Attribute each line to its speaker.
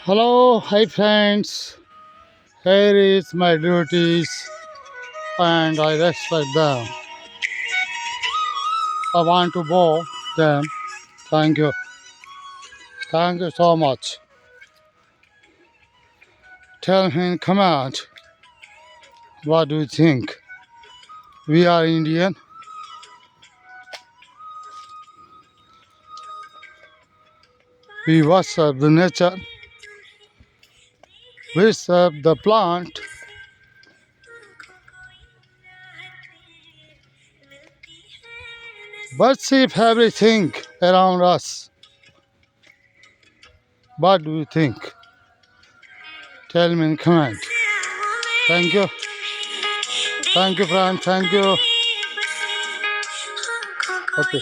Speaker 1: Hello, hi friends. Here is my duties and I respect them. I want to bow them. Thank you. Thank you so much. Tell me in comment what do you think? We are Indian. We worship the nature. We serve the plant. But see everything around us. What do you think? Tell me in comment. Thank you. Thank you, friend. Thank you. Okay.